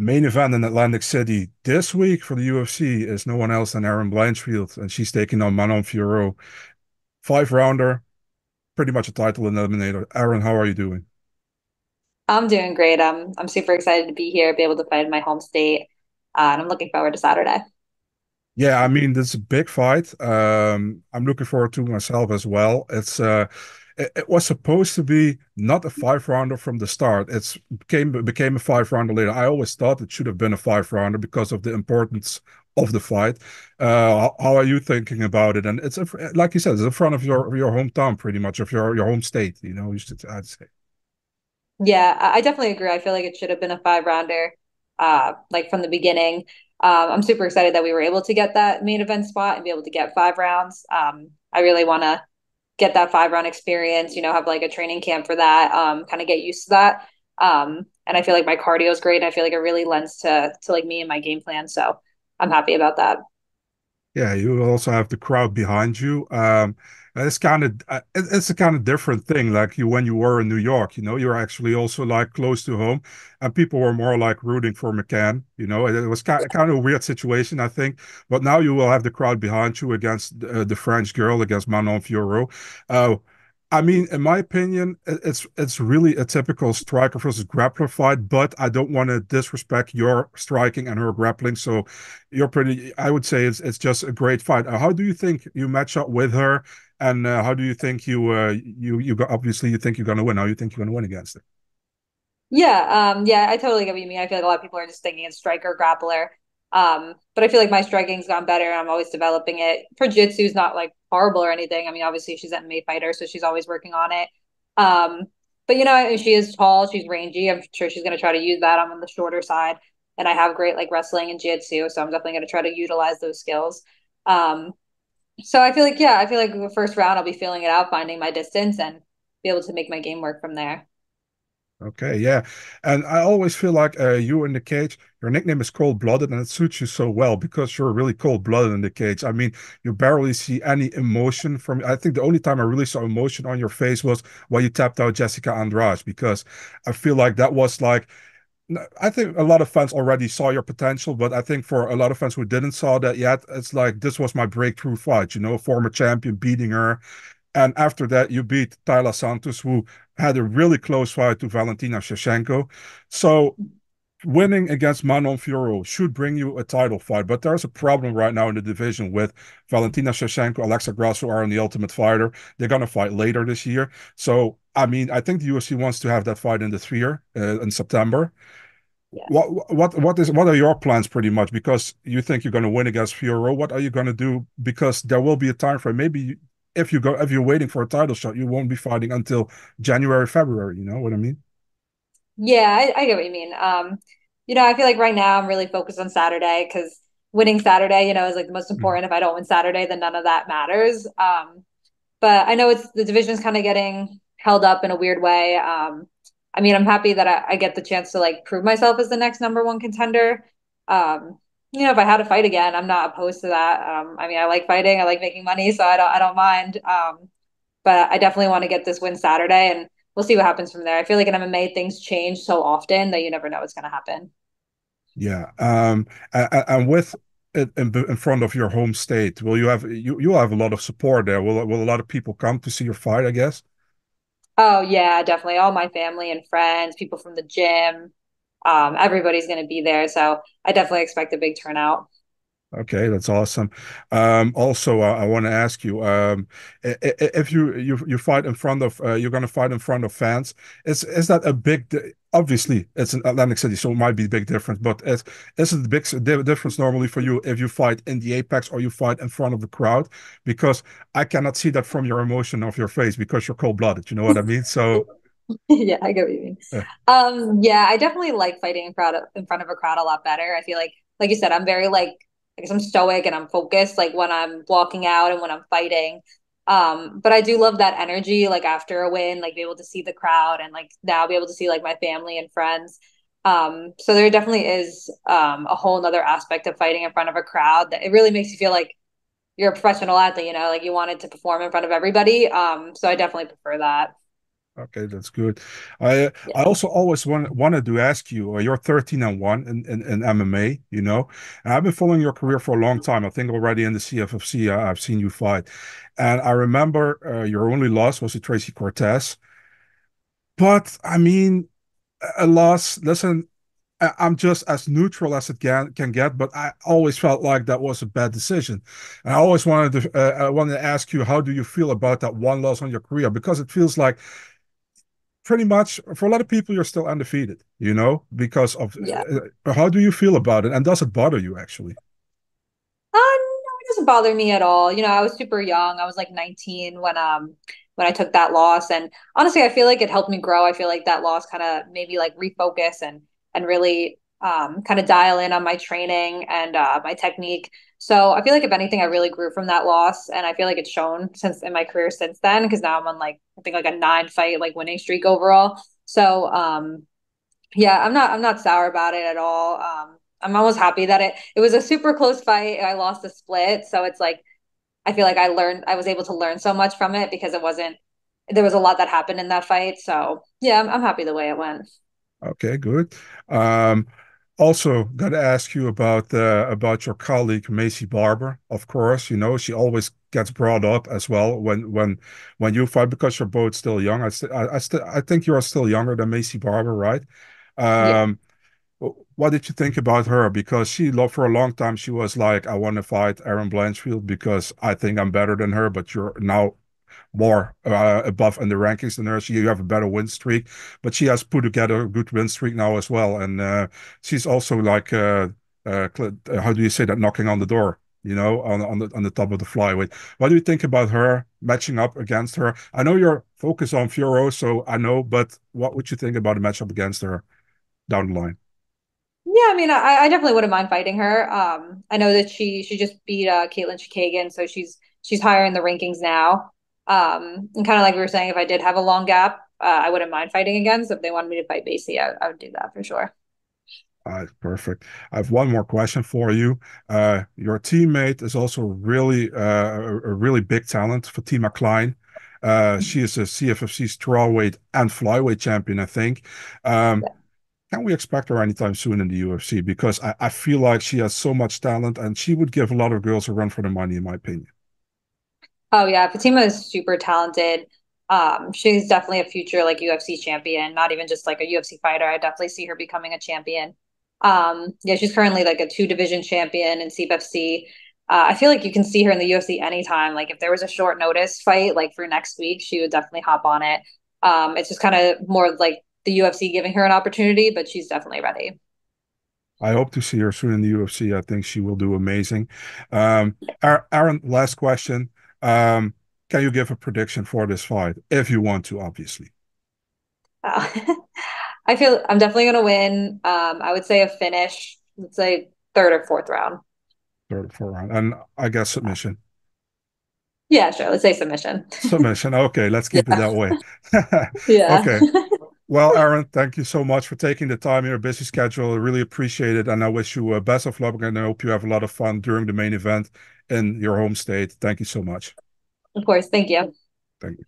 Main event in Atlantic City this week for the UFC is no one else than Erin Blanchfield, and she's taking on Manon Fiorot. Five rounder, pretty much a title eliminator. Erin, how are you doing? I'm doing great. I'm super excited to be here, be able to fight in my home state, and I'm looking forward to Saturday. Yeah, I mean, this is a big fight. I'm looking forward to myself as well. It was supposed to be not a five rounder from the start. It's became a five rounder later. I always thought it should have been a five rounder because of the importance of the fight. How are you thinking about it? And like you said, it's in front of your hometown, pretty much of your home state. You should I'd say. Yeah, I definitely agree. I feel like it should have been a five rounder, like from the beginning. I'm super excited that we were able to get that main event spot and be able to get 5 rounds. I really want to get that 5 round experience, have like a training camp for that, kind of get used to that. And I feel like my cardio is great. And I feel like it really lends to like me and my game plan. So I'm happy about that. Yeah, you also have the crowd behind you. It's a kind of different thing. Like you when you were in New York, you're actually also like close to home, and people were more like rooting for McCann. It was kind of a weird situation, I think. But now you will have the crowd behind you against the French girl, against Manon Fiorot. Uh, I mean, in my opinion, it's really a typical striker versus grappler fight, but I don't want to disrespect your striking and her grappling. So I would say it's just a great fight. How do you think you match up with her? And how do you think obviously you think you're gonna win? How you think you're gonna win against her? Yeah, I totally get what you mean. I feel like a lot of people are just thinking it's striker grappler. But I feel like my striking's gone better. I'm always developing it. Her jitsu's not like horrible or anything. I mean, obviously she's an MMA fighter, so she's always working on it. Um, but she is tall, she's rangy. I'm sure she's gonna try to use that. I'm on the shorter side, and I have great like wrestling and jitsu, so I'm definitely gonna try to utilize those skills. Um, so I feel like the first round I'll be feeling it out, finding my distance, and be able to make my game work from there. Okay, yeah. And I always feel like you in the cage, your nickname is cold-blooded, and it suits you so well because you're really cold-blooded in the cage. I mean, you barely see any emotion from. I think the only time I really saw emotion on your face was when you tapped out Jessica Andrade, because I feel like that was like I think a lot of fans already saw your potential, but I think for a lot of fans who didn't saw that yet, it's like this was my breakthrough fight, former champion beating her. And after that, you beat Tyler Santos, who had a really close fight to Valentina Shevchenko. So winning against Manon Fiorot should bring you a title fight, but there's a problem right now in the division with Valentina Shevchenko, Alexa Grasso are in the Ultimate Fighter. They're gonna fight later this year. So I mean, I think the UFC wants to have that fight in the sphere in September. Yeah. What are your plans pretty much? Because you think you're going to win against Fiorot. What are you going to do? Because there will be a time frame. Maybe if you're waiting for a title shot, you won't be fighting until January, February. You know what I mean? Yeah, I get what you mean. I feel like right now I'm really focused on Saturday because winning Saturday, is like the most Mhm. important. If I don't win Saturday, then none of that matters. But I know it's the division's kind of getting held up in a weird way. I mean, I'm happy that I get the chance to like prove myself as the next number one contender. If I had to fight again, I'm not opposed to that. I mean, I like fighting, I like making money, so I don't mind. But I definitely want to get this win Saturday, and we'll see what happens from there. I feel like in MMA things change so often that you never know what's going to happen. Yeah. And with it in front of your home state, will you'll have a lot of support there? Will a lot of people come to see your fight? I guess. Oh yeah, definitely. All my family and friends, people from the gym, everybody's going to be there. So I definitely expect a big turnout. Okay, that's awesome. Also, I want to ask you, if you fight in front of, you're going to fight in front of fans. Is that a obviously, it's in Atlantic City, so it might be a big difference. But is it a big difference normally for you if you fight in the Apex or you fight in front of the crowd? Because I cannot see that from your emotion of your face because you're cold-blooded. You know what I mean? So, Yeah, I get what you mean. uh, Yeah, I definitely like fighting in front of a crowd a lot better. I feel like you said, I'm very like, I guess I'm stoic and I'm focused, like when I'm walking out and when I'm fighting. But I do love that energy, like after a win, like be able to see the crowd and like now be able to see like my family and friends. So there definitely is a whole nother aspect of fighting in front of a crowd that it really makes you feel like you're a professional athlete, like you wanted to perform in front of everybody. So I definitely prefer that. Okay, that's good. I also always wanted to ask you, you're 13-1 in MMA, you know, and I've been following your career for a long time. I think already in the CFFC, I've seen you fight. And I remember your only loss was to Tracy Cortez. But I mean, a loss, listen, I'm just as neutral as it can get, but I always felt like that was a bad decision. And I wanted to ask you, how do you feel about that one loss on your career? Because it feels like pretty much for a lot of people, you're still undefeated, you know, because of Yeah. how do you feel about it? And does it bother you actually? No, it doesn't bother me at all. I was super young. I was like 19 when I took that loss. And honestly, I feel like it helped me grow. I feel like that loss kind of made me like refocus and really kind of dial in on my training and my technique. So I feel like if anything, I really grew from that loss, and I feel like it's shown since in my career since then, because now I'm on like I think like a 9 fight like winning streak overall. So yeah, I'm not sour about it at all. I'm almost happy that it was a super close fight. I lost a split, so it's like I feel like I was able to learn so much from it because it wasn't there was a lot that happened in that fight. So yeah, I'm happy the way it went. Okay, good. Um, Also, got to ask you about your colleague Macy Barber. Of course, you know she always gets brought up as well when you fight because you're both still young. I think you're still younger than Macy Barber, right? Yeah. Um, what did you think about her? Because for a long time, she was like, I want to fight Erin Blanchfield because I think I'm better than her, but you're now more above in the rankings than her. You have a better win streak, but she has put together a good win streak now as well. And she's also like, how do you say that, knocking on the door, you know, on the top of the flyweight. What do you think about her matching up against her? I know you're focused on Fiorot, so I know, but what would you think about a matchup against her down the line? Yeah, I mean, I definitely wouldn't mind fighting her. I know that she just beat Caitlin Chikagan, so she's higher in the rankings now. And kind of like we were saying, if I did have a long gap, I wouldn't mind fighting again. So if they wanted me to fight Basie, I would do that for sure. Perfect. I have one more question for you. Your teammate is also really a really big talent, Fatima Klein. She is a CFFC strawweight and flyweight champion, I think. Um, can we expect her anytime soon in the UFC? Because I feel like she has so much talent and she would give a lot of girls a run for the money, in my opinion. Oh yeah, Fatima is super talented. She's definitely a future like UFC champion, not even just like a UFC fighter. I definitely see her becoming a champion. Yeah, she's currently like a two division champion in CFFC. I feel like you can see her in the UFC anytime. Like if there was a short notice fight like for next week, she would definitely hop on it. It's just kind of more like the UFC giving her an opportunity, but she's definitely ready. I hope to see her soon in the UFC. I think she will do amazing. Aaron, last question. Um, can you give a prediction for this fight? If you want to, obviously. Uh, I feel I'm definitely gonna win. I would say a finish. Let's say third or fourth round. Third, fourth round. And I guess submission. Yeah, sure. Let's say submission. Submission. Okay, let's keep it Yeah. that way. Yeah. Okay. Well, Aaron, thank you so much for taking the time in your busy schedule. I really appreciate it. And I wish you best of luck. And I hope you have a lot of fun during the main event in your home state. Thank you so much. Of course. Thank you. Thank you.